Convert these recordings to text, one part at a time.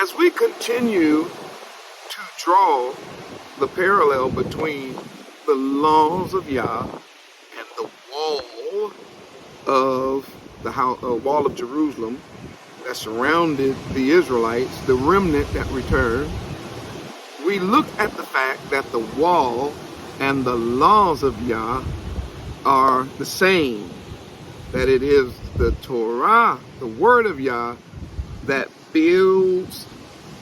As we continue to draw the parallel between the laws of Yah and the wall of the house, wall of Jerusalem that surrounded the Israelites, the remnant that returned, we look at the fact that the wall and the laws of Yah are the same. That it is the Torah, the word of Yah, that builds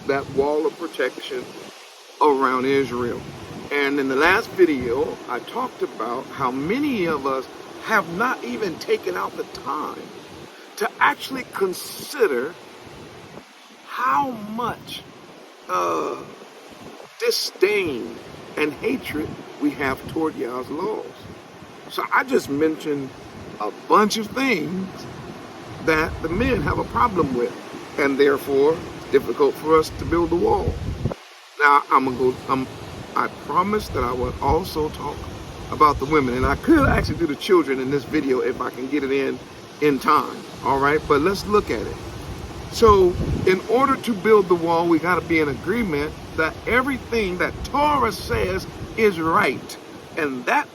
that wall of protection around Israel. And in the last video, I talked about how many of us have not even taken out the time to actually consider how much disdain and hatred we have toward Yah's laws. So I just mentioned a bunch of things that the men have a problem with, and therefore it's difficult for us to build the wall. Now I promised that I would also talk about the women, and I could actually do the children in this video if I can get it in time. All right, but let's look at it. So in order to build the wall, we got to be in agreement that everything that Torah says is right, and that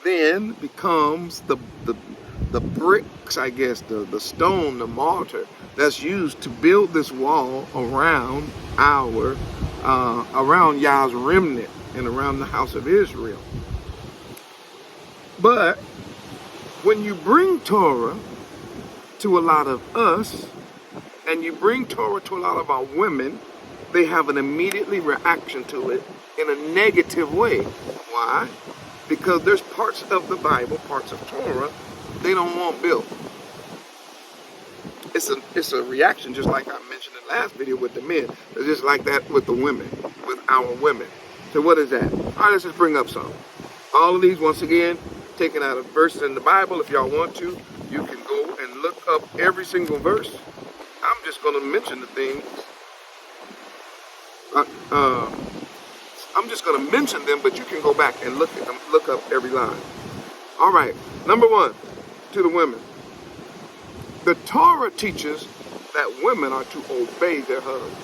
then becomes the bricks, I guess, the stone, the mortar that's used to build this wall around around Yah's remnant and around the house of Israel. But when you bring Torah to a lot of us, and you bring Torah to a lot of our women, they have an immediately reaction to it in a negative way. Why? Because there's parts of the Bible, parts of Torah, they don't want built. It's a reaction, just like I mentioned in the last video with the men. It's just like that with the women, with our women. So what is that? All right, let's just bring up some. All of these, once again, taken out of verses in the Bible. If y'all want to, you can go and look up every single verse. I'm just going to mention the things. I'm just going to mention them, but you can go back and look at them, look up every line. All right, number one, to the women. The Torah teaches that women are to obey their husbands.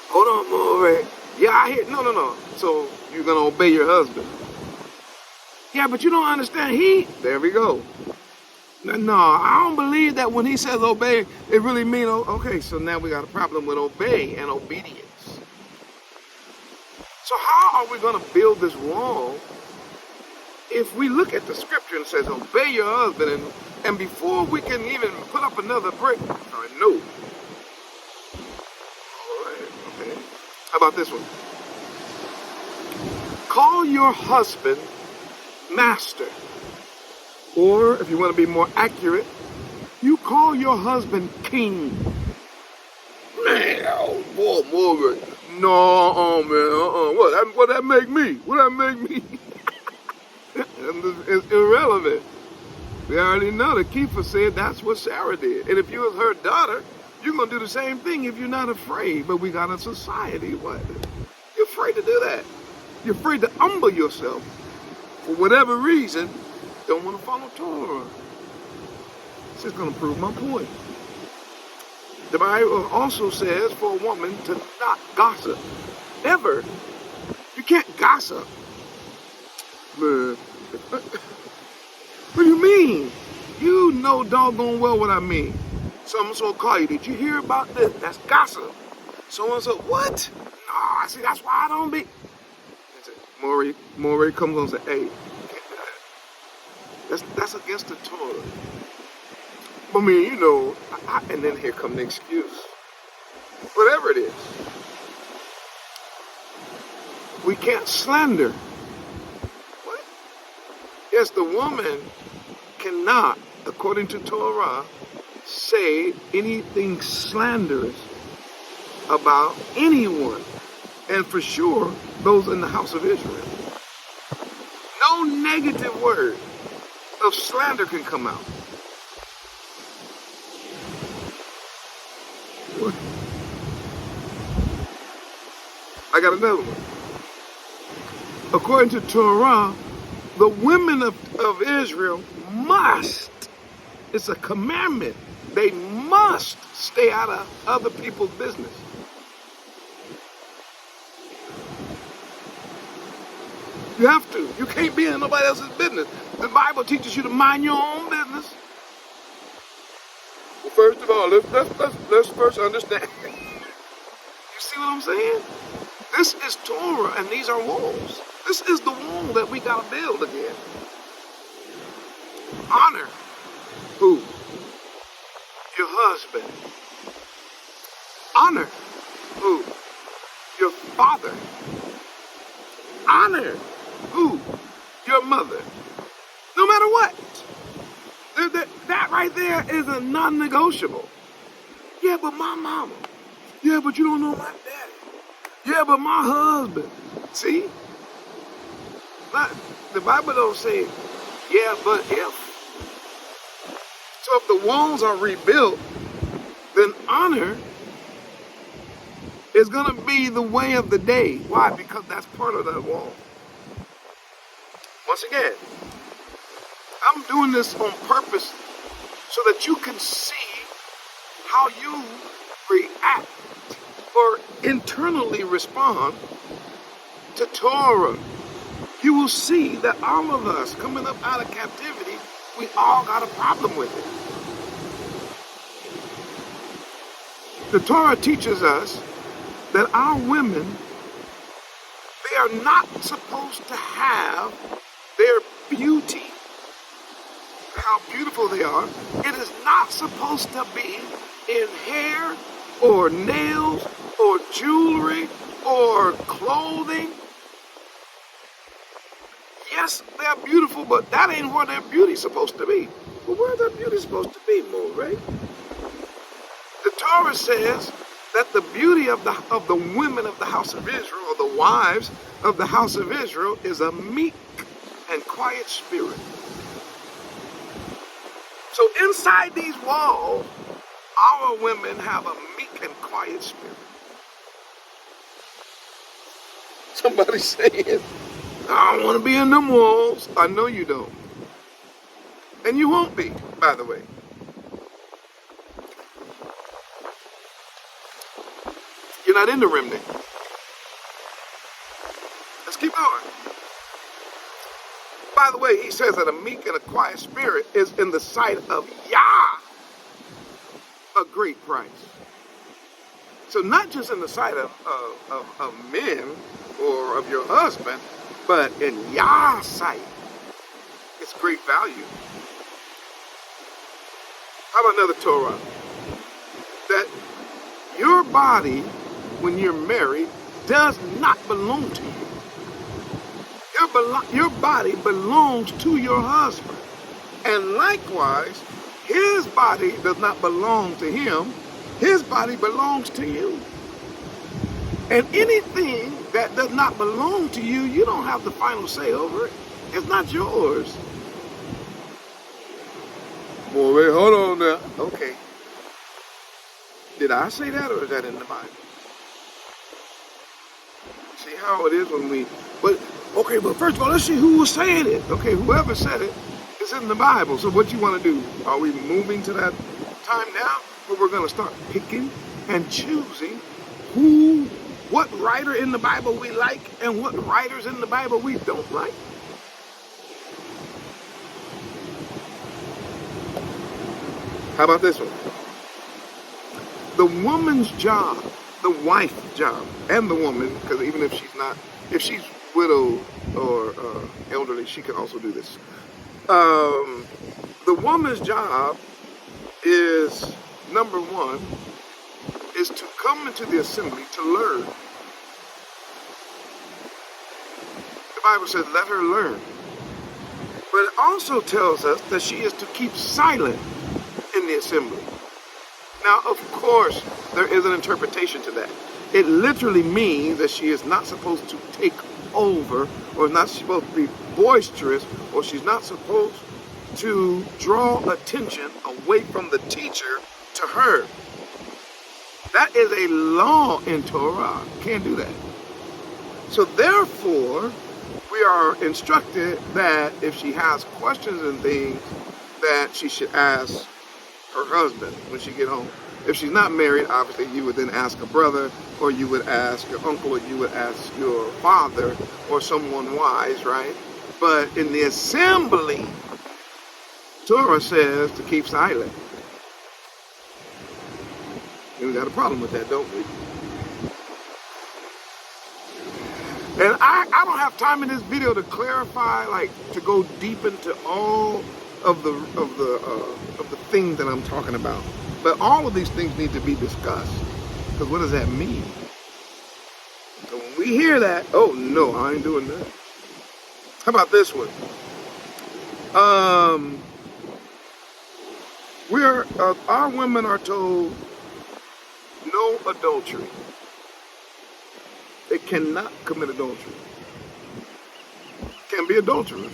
Hold on, Moreh. Yeah, I hear. No. So you're going to obey your husband. Yeah, but you don't understand. There we go. No, I don't believe that when he says obey, it really means, okay, so now we got a problem with obey and obedience. So how are we going to build this wall if we look at the scripture and it says obey your husband, and before we can even put up another brick, no. All right, okay. How about this one? Call your husband master. Or, if you want to be more accurate, you call your husband king. Man, oh boy, Morgan. No, man, what that make me? What that make me? It's irrelevant. We already know that Kepha said that's what Sarah did. And if you was her daughter, you're going to do the same thing if you're not afraid. But we got a society, what? You're afraid to do that. You're afraid to humble yourself. For whatever reason, don't want to follow Torah. This is going to prove my point. The Bible also says for a woman to not gossip. Ever. You can't gossip. Man. What do you mean? You know doggone well what I mean. Someone's going to call you. Did you hear about this? That's gossip. Someone said, what? No, see, that's why I don't be. Moreh comes on and says, hey, that's against the Torah. I mean, you know, and then here comes the excuse. Whatever it is. We can't slander. What? Yes, the woman cannot, according to Torah, say anything slanderous about anyone. And for sure, those in the house of Israel. No negative word of slander can come out. What? I got another one. According to Torah, the women of Israel must, it's a commandment, they must stay out of other people's business. You have to. You can't be in nobody else's business. The Bible teaches you to mind your own business. Well, first of all, let's first understand. You see what I'm saying? This is Torah, and these are walls. This is the wall that we gotta build again. Honor who? Your husband. Honor who? Your father. Honor who? Your mother. No matter what. That right there is a non-negotiable. Yeah, but my mama. Yeah, but you don't know my daddy. Yeah, but my husband. See? The Bible don't say, yeah, but if. So if the walls are rebuilt, then honor is going to be the way of the day. Why? Because that's part of that wall. Once again, I'm doing this on purpose so that you can see how you react or internally respond to Torah. You will see that all of us coming up out of captivity, we all got a problem with it. The Torah teaches us that our women, they are not supposed to have their beauty, how beautiful they are. It is not supposed to be in hair or nails or jewelry or clothing. Yes, they're beautiful, but that ain't where their beauty's supposed to be. Well, where's their beauty supposed to be, Moreh? The Torah says that the beauty of the women of the house of Israel, or the wives of the house of Israel, is a meek and quiet spirit. So inside these walls, our women have a meek and quiet spirit. Somebody saying, I don't want to be in them walls. I know you don't. And you won't be, by the way. You're not in the remnant. Let's keep going. By the way, he says that a meek and a quiet spirit is in the sight of Yah a great price. So not just in the sight of men or of your husband, but in Yah's sight, it's great value. How about another Torah? That your body, when you're married, does not belong to you. Your body belongs to your husband. And likewise, his body does not belong to him. His body belongs to you. And anything that does not belong to you, you don't have the final say over it. It's not yours. Boy, wait, hold on now. Okay. Did I say that, or is that in the Bible? See how it is when we... But first of all, let's see who was saying it. Okay, whoever said it is in the Bible. So what you want to do? Are we moving to that time now where we're going to start picking and choosing what writer in the Bible we like and what writers in the Bible we don't like? How about this one? The woman's job, the wife's job, and the woman, because even if she's widowed or elderly, she can also do this. The woman's job is, number one, is to come into the assembly to learn. The Bible says, let her learn. But it also tells us that she is to keep silent in the assembly. Now, of course, there is an interpretation to that. It literally means that she is not supposed to take over, or not supposed to be boisterous, or she's not supposed to draw attention away from the teacher to her. That is a law in Torah. Can't do that. So therefore, we are instructed that if she has questions and things, that she should ask her husband when she get home. If she's not married, obviously you would then ask a brother, or you would ask your uncle, or you would ask your father, or someone wise, right? But in the assembly, Torah says to keep silent. And we got a problem with that, don't we? And I don't have time in this video to clarify, like to go deep into all of the things that I'm talking about. But all of these things need to be discussed. Because what does that mean? So when we hear that, oh no, I ain't doing that. How about this one? Our women are told no adultery. They cannot commit adultery. Can't be adulterers.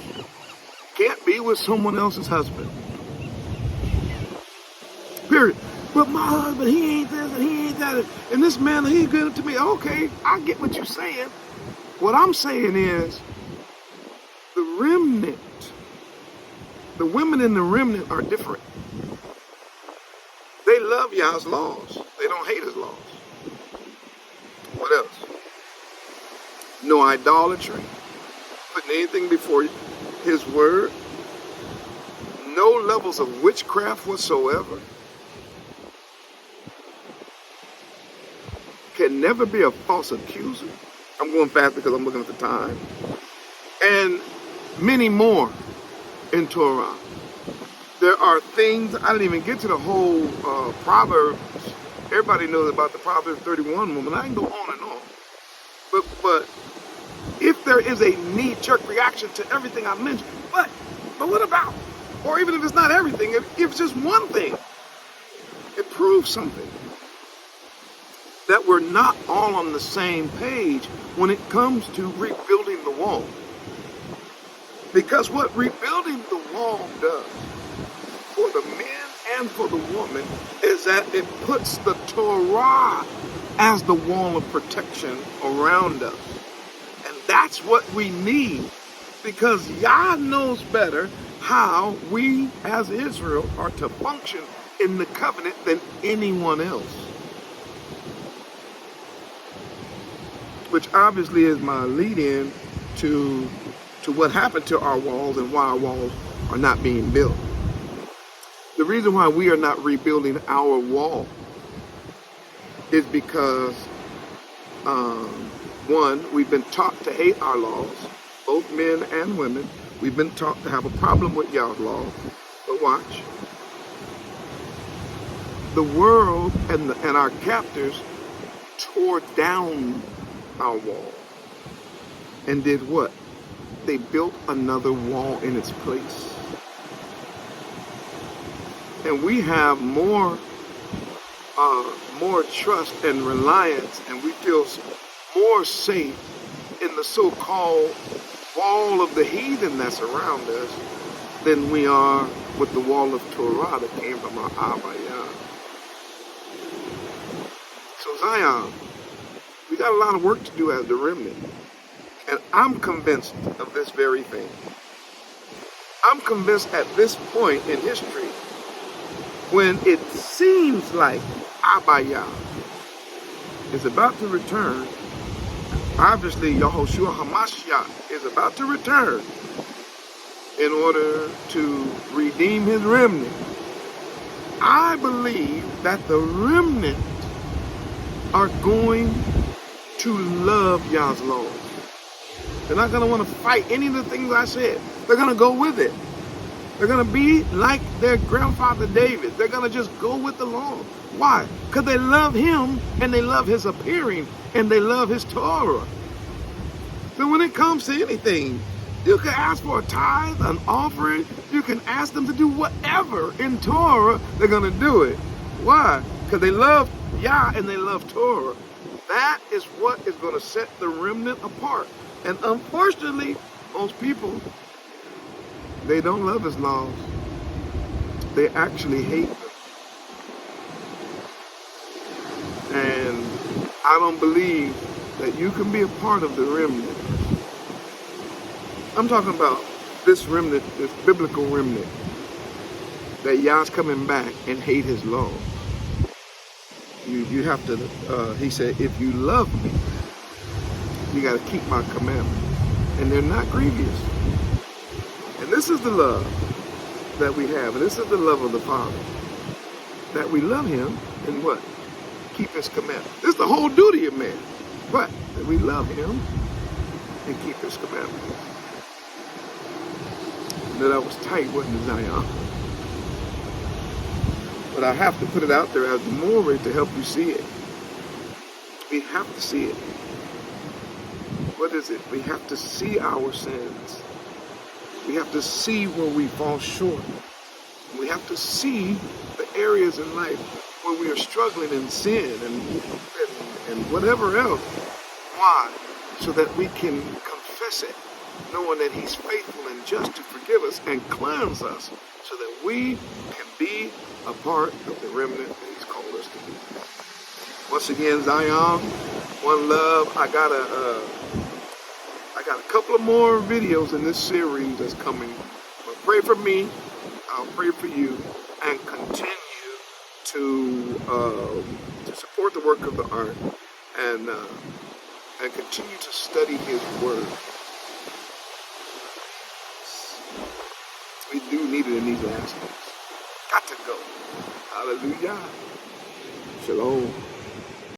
Can't be with someone else's husband. Period. But my husband, he ain't this and he ain't that. And this man, he's good to me. Okay, I get what you're saying. What I'm saying is the remnant, the women in the remnant are different. They love Yah's laws. They don't hate his laws. What else? No idolatry, putting anything before his word. No levels of witchcraft whatsoever. Can never be a false accuser. I'm going fast because I'm looking at the time. And many more in Torah. There are things, I didn't even get to the whole Proverbs. Everybody knows about the Proverbs 31 woman. I can go on and on. But if there is a knee-jerk reaction to everything I mentioned, but what about? Or even if it's not everything, if it's just one thing, it proves something. That we're not all on the same page when it comes to rebuilding the wall. Because what rebuilding the wall does for the men and for the woman is that it puts the Torah as the wall of protection around us. And that's what we need, because Yah knows better how we as Israel are to function in the covenant than anyone else. Which obviously is my lead-in to what happened to our walls and why our walls are not being built. The reason why we are not rebuilding our wall is because, one, we've been taught to hate our laws, both men and women. We've been taught to have a problem with Yah's laws. But watch. The world and our captors tore down our wall and did what? They built another wall in its place. And we have more trust and reliance, and we feel more safe in the so-called wall of the heathen that's around us than we are with the wall of Torah that came from our Abba Yah. So Zion, we got a lot of work to do as the remnant. And I'm convinced of this very thing. I'm convinced at this point in history, when it seems like Abba Yah is about to return, obviously Yahushua HaMashiach is about to return in order to redeem his remnant. I believe that the remnant are going to love Yah's laws. They're not going to want to fight any of the things I said. They're going to go with it. They're going to be like their grandfather David. They're going to just go with the law. Why? Because they love him, and they love his appearing, and they love his Torah. So when it comes to anything, you can ask for a tithe, an offering. You can ask them to do whatever in Torah. They're going to do it. Why? Because they love Yah and they love Torah. That is what is going to set the remnant apart. And unfortunately, most people, they don't love his laws. They actually hate them. And I don't believe that you can be a part of the remnant. I'm talking about this remnant, this biblical remnant. that Yah's coming back and hate his law. You have to, he said, if you love me, you got to keep my commandments. And they're not grievous. And this is the love that we have. And this is the love of the Father. That we love him and what? Keep his commandments. This is the whole duty of man. But that we love him and keep his commandments. That was tight, wasn't it, Zion? But I have to put it out there as the moral to help you see it. We have to see it. What is it? We have to see our sins. We have to see where we fall short. We have to see the areas in life where we are struggling in sin and whatever else. Why? So that we can confess it, knowing that he's faithful and just to forgive us and cleanse us so that we can be a part of the remnant that he's called us to be. Once again, Zion, one love. I got a couple of more videos in this series that's coming. But pray for me. I'll pray for you and continue to support the work of the art and continue to study his word. We do need it in these last days. Got to go. Hallelujah. Shalom.